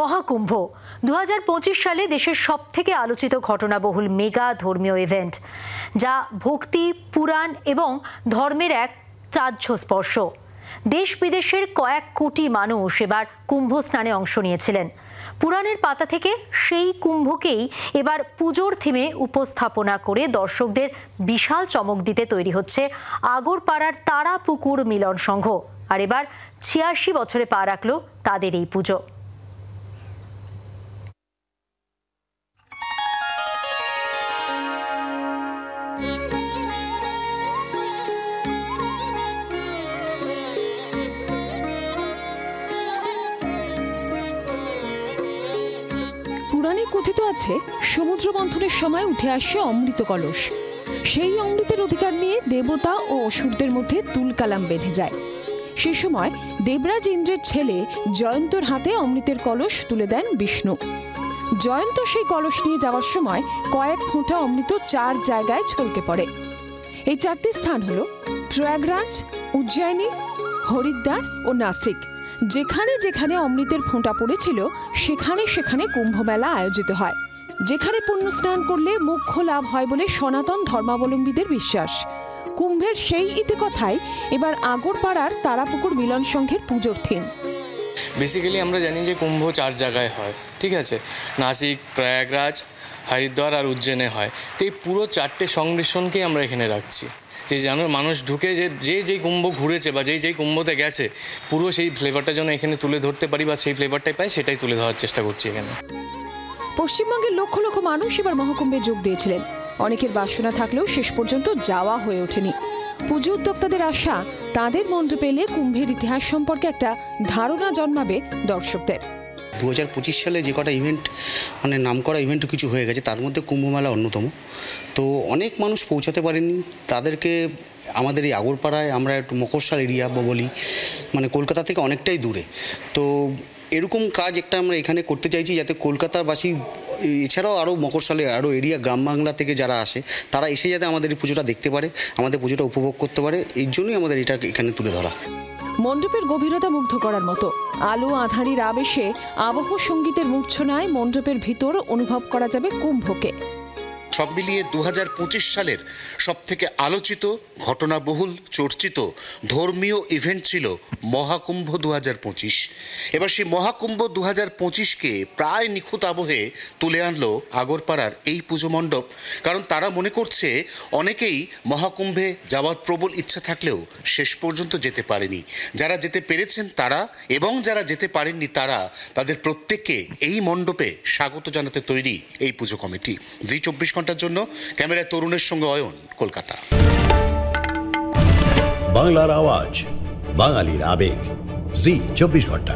মহাকুম্ভ 2025 সালে দেশের সবথেকে আলোচিত ঘটনাবহুল মেগা ধর্মীয় ইভেন্ট, যা ভক্তি, পুরাণ এবং ধর্মের এক ত্রাহ্য স্পর্শ। দেশ বিদেশের কয়েক কোটি মানুষ এবার কুম্ভ স্নানে অংশ নিয়েছিলেন। পুরাণের পাতা থেকে সেই কুম্ভকেই এবার পুজোর থিমে উপস্থাপনা করে দর্শকদের বিশাল চমক দিতে তৈরি হচ্ছে আগরপাড়ার তারাপুকুর মিলন সংঘ। আর এবার 86 বছরে পা রাখল তাদের এই পুজো। পুরাণে কথিত আছে, সমুদ্র মন্থনের সময় উঠে আসে অমৃত কলস। সেই অমৃতের অধিকার নিয়ে দেবতা ও অসুরদের মধ্যে তুলকালাম বেঁধে যায়। সে সময় দেবরাজ ইন্দ্রের ছেলে জয়ন্তর হাতে অমৃতের কলস তুলে দেন বিষ্ণু। জয়ন্ত সেই কলস নিয়ে যাওয়ার সময় কয়েক ফোঁটা অমৃত 4 জায়গায় ছলকে পড়ে। এই 4টি স্থান হল প্রয়াগরাজ, উজ্জয়িনী, হরিদ্বার ও নাসিক। যেখানে যেখানে অমৃতের ফোঁটা পড়েছিল সেখানে সেখানে কুম্ভমেলা আয়োজিত হয়, যেখানে পুণ্য স্নান করলে মোক্ষ লাভ হয় বলে সনাতন ধর্মাবলম্বীদের বিশ্বাস। কুম্ভের সেই ইতিকথায় এবার আগরপাড়ার তারাপুকুর মিলন সংঘের পুজোর থিম। বেসিক্যালি আমরা জানি যে কুম্ভ 4 জায়গায় হয়, ঠিক আছে, নাসিক, প্রয়াগরাজ, হরিদ্বার আর উজ্জয়িনে হয়। তো এই পুরো 4টে সংমিশ্রণকেই আমরা এখানে রাখছি, যে যেন মানুষ ঢুকে যেই কুম্ভ ঘুরেছে বা যেই কুম্ভতে গেছে পুরো সেই ফ্লেভারটা যেন এখানে তুলে ধরতে পারি বা সেই ফ্লেভারটাই পাই, সেটাই তুলে ধরার চেষ্টা করছি এখানে। পশ্চিমবঙ্গের লক্ষ লক্ষ মানুষ এবার মহাকুম্ভে যোগ দিয়েছিলেন। অনেকের বাসনা থাকলেও শেষ পর্যন্ত যাওয়া হয়ে ওঠেনি। পুজো উদ্যোক্তাদের আশা, তাদের মণ্ডপে এলে কুম্ভের ইতিহাস সম্পর্কে একটা ধারণা জন্মাবে দর্শকদের। 2025 সালে যে কটা ইভেন্ট নামকরা ইভেন্ট কিছু হয়ে গেছে, তার মধ্যে কুম্ভমেলা অন্যতম। তো অনেক মানুষ পৌঁছাতে পারেননি, তাদেরকে আমাদের এই আগরপাড়ায় আমরা একটু মকরশাল এরিয়া বলি, কলকাতা থেকে অনেকটাই দূরে। তো এরকম কাজ একটা আমরা এখানে করতে চাইছি, যাতে কলকাতাবাসী এছাড়াও আরও মকরশালে আরও এরিয়া গ্রাম বাংলা থেকে যারা আসে তারা এসে যাতে আমাদের এই পুজোটা দেখতে পারে, আমাদের পুজোটা উপভোগ করতে পারে, এই জন্যই আমাদের এটা এখানে তুলে ধরা। মণ্ডপের গভীরতা মুগ্ধ করার মতো। আলো আঁধারির আবেশে আবহ সঙ্গীতের মূর্ছনায় মণ্ডপের ভিতর অনুভব করা যাবে কুম্ভকে। সব মিলিয়ে 2025 সালের সবথেকে আলোচিত, ঘটনাবহুল, চর্চিত ধর্মীয় ইভেন্ট ছিল মহাকুম্ভ 2025। এবার সেই মহাকুম্ভ 2025কে প্রায় নিখুঁত আবহে তুলে আনলো আগরপাড়ার এই পুজো মণ্ডপ। কারণ তারা মনে করছে অনেকেই মহাকুম্ভে যাওয়ার প্রবল ইচ্ছা থাকলেও শেষ পর্যন্ত যেতে পারেনি। যারা যেতে পেরেছেন তারা এবং যারা যেতে পারেননি তারা, তাদের প্রত্যেককে এই মণ্ডপে স্বাগত জানাতে তৈরি এই পুজো কমিটি। জি 24 ঘন্টার জন্য ক্যামেরায় তরুণের সঙ্গে অয়ন, কলকাতা। বাংলার আওয়াজ, বাঙালির আবেগ, জি 24 ঘন্টা।